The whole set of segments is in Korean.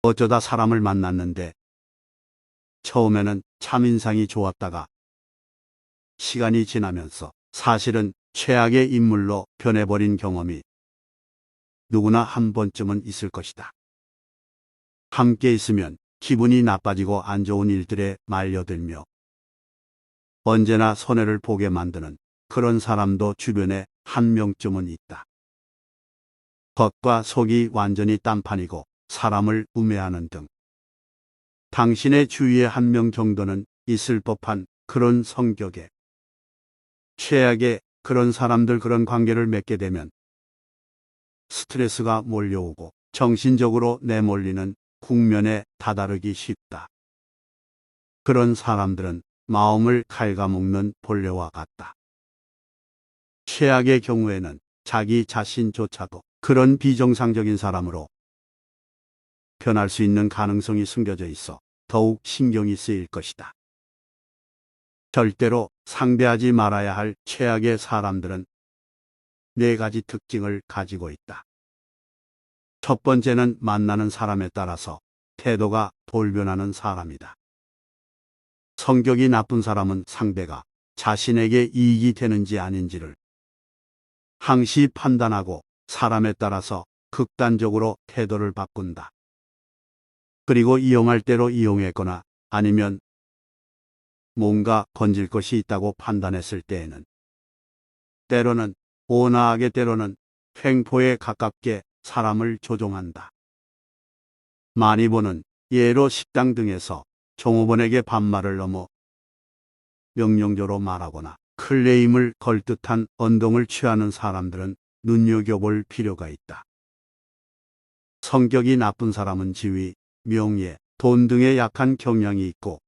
어쩌다 사람을 만났는데 처음에는 참 인상이 좋았다가 시간이 지나면서 사실은 최악의 인물로 변해버린 경험이 누구나 한 번쯤은 있을 것이다. 함께 있으면 기분이 나빠지고 안 좋은 일들에 말려들며 언제나 손해를 보게 만드는 그런 사람도 주변에 한 명쯤은 있다. 겉과 속이 완전히 딴판이고 사람을 우매하는 등 당신의 주위에 한 명 정도는 있을 법한 그런 성격에 최악의 그런 사람들 그런 관계를 맺게 되면 스트레스가 몰려오고 정신적으로 내몰리는 국면에 다다르기 쉽다. 그런 사람들은 마음을 갉아먹는 벌레와 같다. 최악의 경우에는 자기 자신조차도 그런 비정상적인 사람으로 변할 수 있는 가능성이 숨겨져 있어 더욱 신경이 쓰일 것이다. 절대로 상대하지 말아야 할 최악의 사람들은 4가지 특징을 가지고 있다. 첫 번째는 만나는 사람에 따라서 태도가 돌변하는 사람이다. 성격이 나쁜 사람은 상대가 자신에게 이익이 되는지 아닌지를 항시 판단하고 사람에 따라서 극단적으로 태도를 바꾼다. 그리고 이용할 대로 이용했거나 아니면 뭔가 건질 것이 있다고 판단했을 때에는 때로는 온화하게 때로는 횡포에 가깝게 사람을 조종한다. 많이 보는 예로 식당 등에서 종업원에게 반말을 넘어 명령조로 말하거나 클레임을 걸 듯한 언동을 취하는 사람들은 눈여겨볼 필요가 있다. 성격이 나쁜 사람은 지위, 명예, 돈 등에 약한 경향이 있고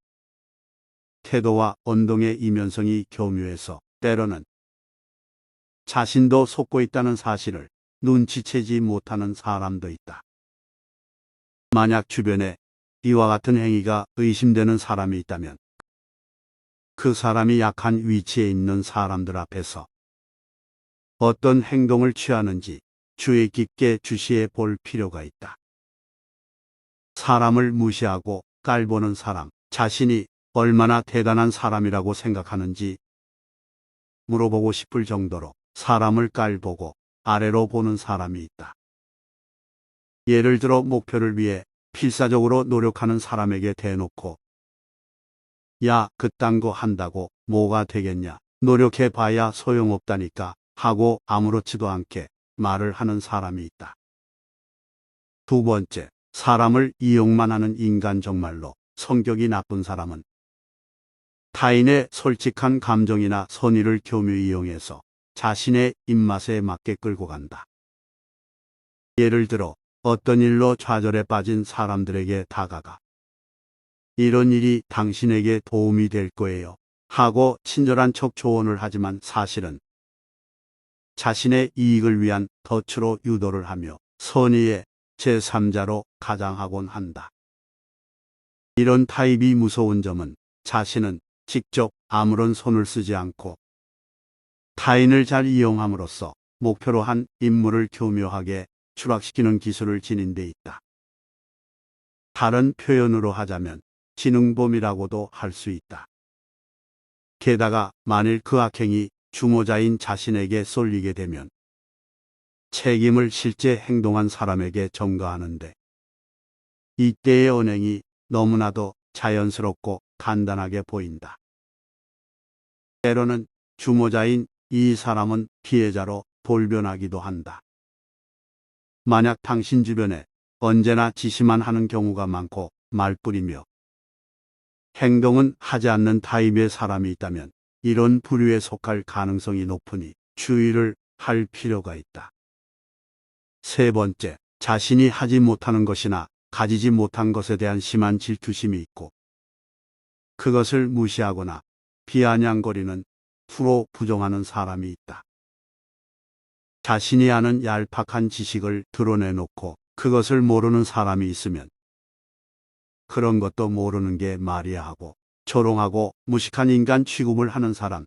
태도와 언동의 이면성이 교묘해서 때로는 자신도 속고 있다는 사실을 눈치채지 못하는 사람도 있다. 만약 주변에 이와 같은 행위가 의심되는 사람이 있다면 그 사람이 약한 위치에 있는 사람들 앞에서 어떤 행동을 취하는지 주의 깊게 주시해 볼 필요가 있다. 사람을 무시하고 깔보는 사람, 자신이 얼마나 대단한 사람이라고 생각하는지 물어보고 싶을 정도로 사람을 깔보고 아래로 보는 사람이 있다. 예를 들어 목표를 위해 필사적으로 노력하는 사람에게 대놓고 야, 그딴 거 한다고 뭐가 되겠냐, 노력해봐야 소용없다니까 하고 아무렇지도 않게 말을 하는 사람이 있다. 두 번째, 사람을 이용만 하는 인간. 정말로 성격이 나쁜 사람은 타인의 솔직한 감정이나 선의를 교묘히 이용해서 자신의 입맛에 맞게 끌고 간다. 예를 들어 어떤 일로 좌절에 빠진 사람들에게 다가가 이런 일이 당신에게 도움이 될 거예요 하고 친절한 척 조언을 하지만 사실은 자신의 이익을 위한 덫으로 유도를 하며 선의의 제3자로 가장하곤 한다. 이런 타입이 무서운 점은 자신은 직접 아무런 손을 쓰지 않고 타인을 잘 이용함으로써 목표로 한 임무를 교묘하게 추락시키는 기술을 지닌 데 있다. 다른 표현으로 하자면 지능범이라고도 할 수 있다. 게다가 만일 그 악행이 주모자인 자신에게 쏠리게 되면 책임을 실제 행동한 사람에게 전가하는데 이때의 언행이 너무나도 자연스럽고 간단하게 보인다. 때로는 주모자인 이 사람은 피해자로 돌변하기도 한다. 만약 당신 주변에 언제나 지시만 하는 경우가 많고 말뿐이며 행동은 하지 않는 타입의 사람이 있다면 이런 부류에 속할 가능성이 높으니 주의를 할 필요가 있다. 세 번째, 자신이 하지 못하는 것이나 가지지 못한 것에 대한 심한 질투심이 있고 그것을 무시하거나 비아냥거리는 후로 부정하는 사람이 있다. 자신이 아는 얄팍한 지식을 드러내놓고 그것을 모르는 사람이 있으면 그런 것도 모르는 게 말이야 하고 조롱하고 무식한 인간 취급을 하는 사람.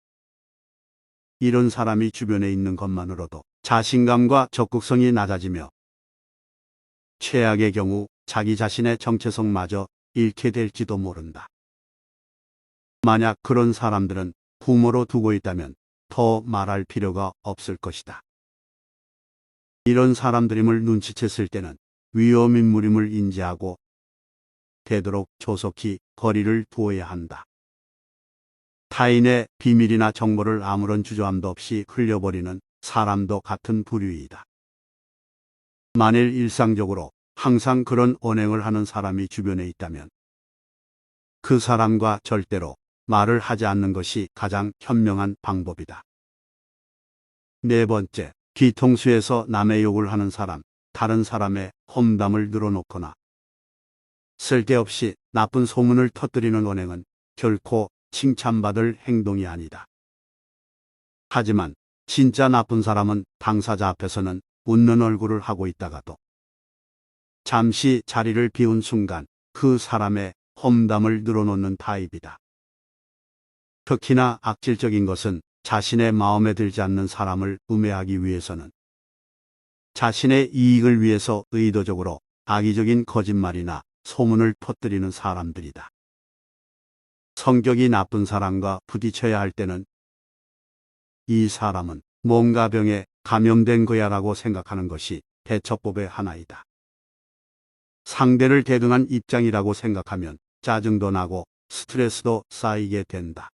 이런 사람이 주변에 있는 것만으로도 자신감과 적극성이 낮아지며 최악의 경우 자기 자신의 정체성마저 잃게 될지도 모른다. 만약 그런 사람들은 부모로 두고 있다면 더 말할 필요가 없을 것이다. 이런 사람들임을 눈치챘을 때는 위험인물임을 인지하고 되도록 조속히 거리를 두어야 한다. 타인의 비밀이나 정보를 아무런 주저함도 없이 흘려버리는 사람도 같은 부류이다. 만일 일상적으로 항상 그런 언행을 하는 사람이 주변에 있다면 그 사람과 절대로 말을 하지 않는 것이 가장 현명한 방법이다. 네 번째, 뒤통수에서 남의 욕을 하는 사람, 다른 사람의 험담을 늘어놓거나 쓸데없이 나쁜 소문을 터뜨리는 언행은 결코 칭찬받을 행동이 아니다. 하지만 진짜 나쁜 사람은 당사자 앞에서는 웃는 얼굴을 하고 있다가도 잠시 자리를 비운 순간 그 사람의 험담을 늘어놓는 타입이다. 특히나 악질적인 것은 자신의 마음에 들지 않는 사람을 음해하기 위해서는 자신의 이익을 위해서 의도적으로 악의적인 거짓말이나 소문을 퍼뜨리는 사람들이다. 성격이 나쁜 사람과 부딪혀야 할 때는 이 사람은 뭔가 병에 감염된 거야라고 생각하는 것이 대처법의 하나이다. 상대를 대등한 입장이라고 생각하면 짜증도 나고 스트레스도 쌓이게 된다.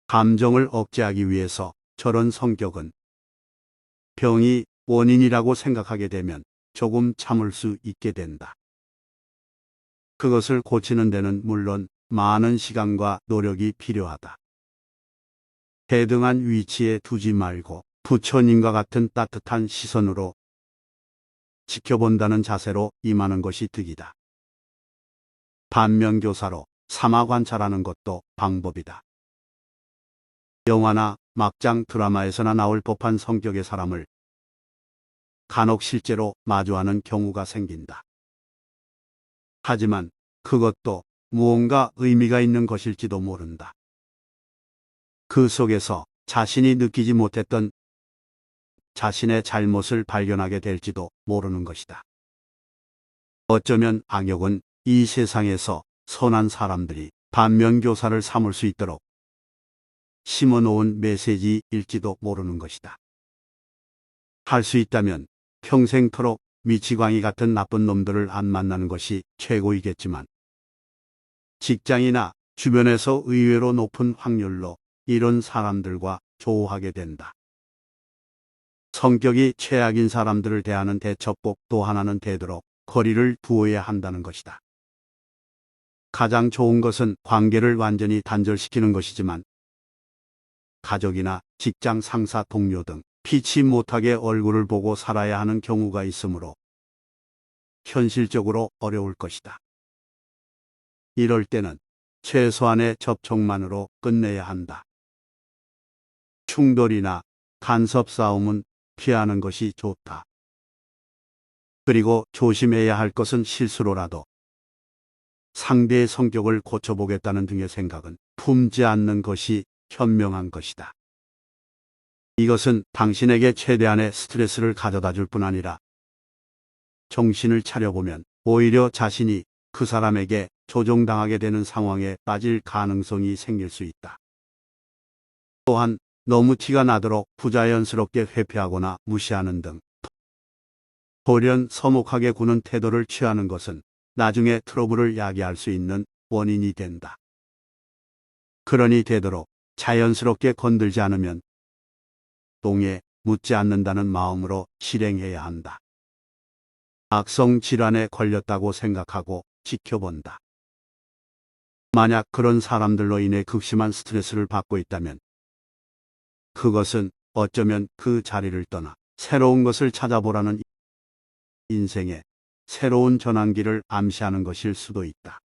감정을 억제하기 위해서 저런 성격은 병이 원인이라고 생각하게 되면 조금 참을 수 있게 된다. 그것을 고치는 데는 물론 많은 시간과 노력이 필요하다. 대등한 위치에 두지 말고 부처님과 같은 따뜻한 시선으로 지켜본다는 자세로 임하는 것이 득이다. 반면교사로 삼아 관찰하는 것도 방법이다. 영화나 막장 드라마에서나 나올 법한 성격의 사람을 간혹 실제로 마주하는 경우가 생긴다. 하지만 그것도 무언가 의미가 있는 것일지도 모른다. 그 속에서 자신이 느끼지 못했던 자신의 잘못을 발견하게 될지도 모르는 것이다. 어쩌면 악역은 이 세상에서 선한 사람들이 반면교사를 삼을 수 있도록 심어놓은 메시지일지도 모르는 것이다. 할 수 있다면 평생토록 미치광이 같은 나쁜 놈들을 안 만나는 것이 최고이겠지만 직장이나 주변에서 의외로 높은 확률로 이런 사람들과 조우하게 된다. 성격이 최악인 사람들을 대하는 대처법 또 하나는 되도록 거리를 두어야 한다는 것이다. 가장 좋은 것은 관계를 완전히 단절시키는 것이지만 가족이나 직장 상사 동료 등 피치 못하게 얼굴을 보고 살아야 하는 경우가 있으므로 현실적으로 어려울 것이다. 이럴 때는 최소한의 접촉만으로 끝내야 한다. 충돌이나 간섭 싸움은 피하는 것이 좋다. 그리고 조심해야 할 것은 실수로라도 상대의 성격을 고쳐보겠다는 등의 생각은 품지 않는 것이 현명한 것이다. 이것은 당신에게 최대한의 스트레스를 가져다 줄 뿐 아니라 정신을 차려보면 오히려 자신이 그 사람에게 조종당하게 되는 상황에 빠질 가능성이 생길 수 있다. 또한 너무 티가 나도록 부자연스럽게 회피하거나 무시하는 등 돌연 서먹하게 구는 태도를 취하는 것은 나중에 트러블을 야기할 수 있는 원인이 된다. 그러니 되도록 자연스럽게 건들지 않으면 똥에 묻지 않는다는 마음으로 실행해야 한다. 악성 질환에 걸렸다고 생각하고 지켜본다. 만약 그런 사람들로 인해 극심한 스트레스를 받고 있다면 그것은 어쩌면 그 자리를 떠나 새로운 것을 찾아보라는 인생의 새로운 전환기를 암시하는 것일 수도 있다.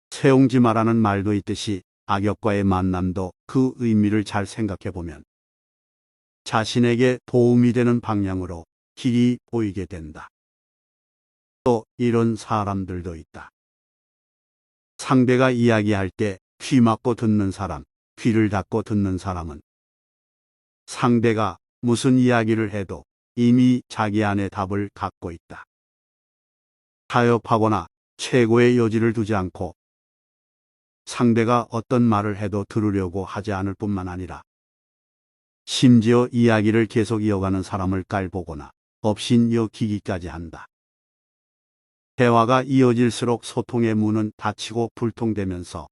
세옹지마라는 말도 있듯이 악역과의 만남도 그 의미를 잘 생각해보면 자신에게 도움이 되는 방향으로 길이 보이게 된다. 또 이런 사람들도 있다. 상대가 이야기할 때 귀 막고 듣는 사람, 귀를 닫고 듣는 사람은 상대가 무슨 이야기를 해도 이미 자기 안에 답을 갖고 있다. 타협하거나 최고의 여지를 두지 않고 상대가 어떤 말을 해도 들으려고 하지 않을 뿐만 아니라 심지어 이야기를 계속 이어가는 사람을 깔보거나 업신여기기까지 한다. 대화가 이어질수록 소통의 문은 닫히고 불통되면서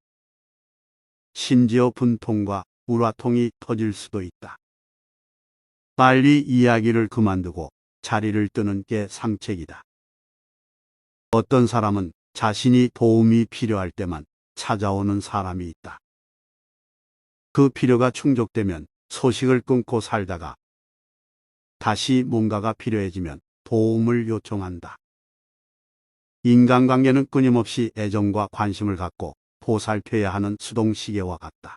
심지어 분통과 우라통이 터질 수도 있다. 빨리 이야기를 그만두고 자리를 뜨는 게 상책이다. 어떤 사람은 자신이 도움이 필요할 때만 찾아오는 사람이 있다. 그 필요가 충족되면 소식을 끊고 살다가 다시 뭔가가 필요해지면 도움을 요청한다. 인간관계는 끊임없이 애정과 관심을 갖고 보살펴야 하는 수동시계와 같다.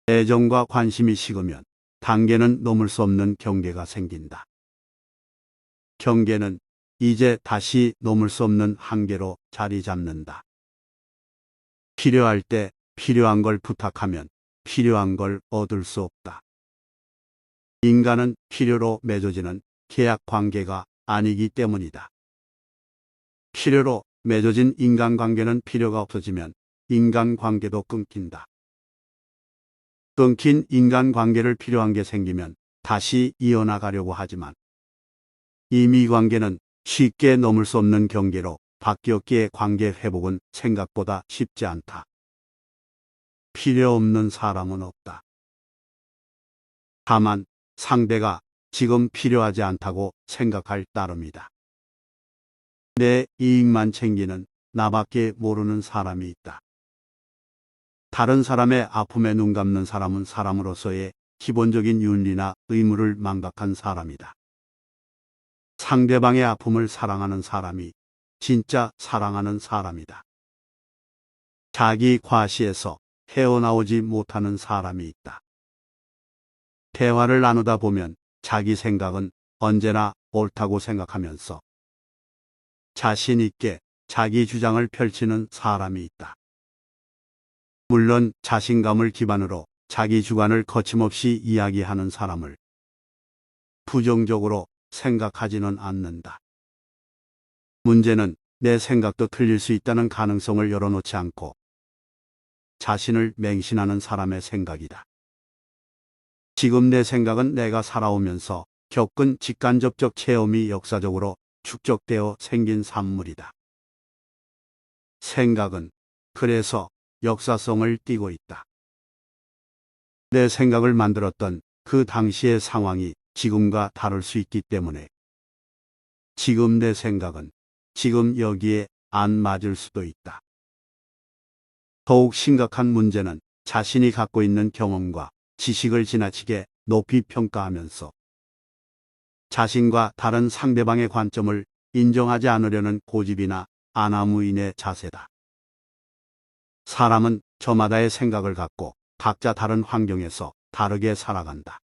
애정과 관심이 식으면 단계는 넘을 수 없는 경계가 생긴다. 경계는 이제 다시 넘을 수 없는 한계로 자리 잡는다. 필요할 때 필요한 걸 부탁하면 필요한 걸 얻을 수 없다. 인간은 필요로 맺어지는 계약 관계가 아니기 때문이다. 필요로 맺어진 인간관계는 필요가 없어지면 인간관계도 끊긴다. 끊긴 인간관계를 필요한 게 생기면 다시 이어나가려고 하지만 이미 관계는 쉽게 넘을 수 없는 경계로 바뀌었기에 관계 회복은 생각보다 쉽지 않다. 필요 없는 사람은 없다. 다만 상대가 지금 필요하지 않다고 생각할 따름이다. 내 이익만 챙기는 나밖에 모르는 사람이 있다. 다른 사람의 아픔에 눈 감는 사람은 사람으로서의 기본적인 윤리나 의무를 망각한 사람이다. 상대방의 아픔을 사랑하는 사람이 진짜 사랑하는 사람이다. 자기 과시에서 헤어나오지 못하는 사람이 있다. 대화를 나누다 보면 자기 생각은 언제나 옳다고 생각하면서 자신 있게 자기 주장을 펼치는 사람이 있다. 물론 자신감을 기반으로 자기 주관을 거침없이 이야기하는 사람을 부정적으로 생각하지는 않는다. 문제는 내 생각도 틀릴 수 있다는 가능성을 열어놓지 않고 자신을 맹신하는 사람의 생각이다. 지금 내 생각은 내가 살아오면서 겪은 직간접적 체험이 역사적으로 축적되어 생긴 산물이다. 생각은 그래서 역사성을 띠고 있다. 내 생각을 만들었던 그 당시의 상황이 지금과 다를 수 있기 때문에 지금 내 생각은 지금 여기에 안 맞을 수도 있다. 더욱 심각한 문제는 자신이 갖고 있는 경험과 지식을 지나치게 높이 평가하면서 자신과 다른 상대방의 관점을 인정하지 않으려는 고집이나 아나무인의 자세다. 사람은 저마다의 생각을 갖고 각자 다른 환경에서 다르게 살아간다.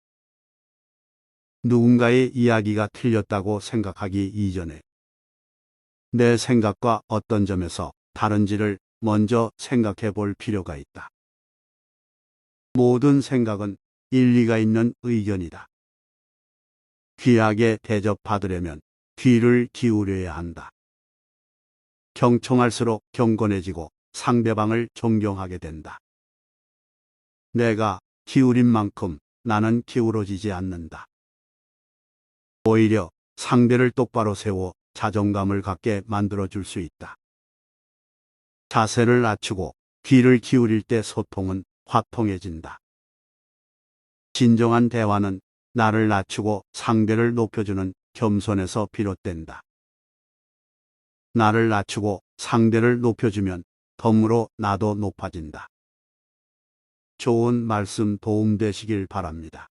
누군가의 이야기가 틀렸다고 생각하기 이전에 내 생각과 어떤 점에서 다른지를 먼저 생각해 볼 필요가 있다. 모든 생각은 일리가 있는 의견이다. 귀하게 대접받으려면 귀를 기울여야 한다. 경청할수록 경건해지고 상대방을 존경하게 된다. 내가 기울인 만큼 나는 기울어지지 않는다. 오히려 상대를 똑바로 세워 자존감을 갖게 만들어줄 수 있다. 자세를 낮추고 귀를 기울일 때 소통은 화통해진다. 진정한 대화는 나를 낮추고 상대를 높여주는 겸손에서 비롯된다. 나를 낮추고 상대를 높여주면 덤으로 나도 높아진다. 좋은 말씀 도움되시길 바랍니다.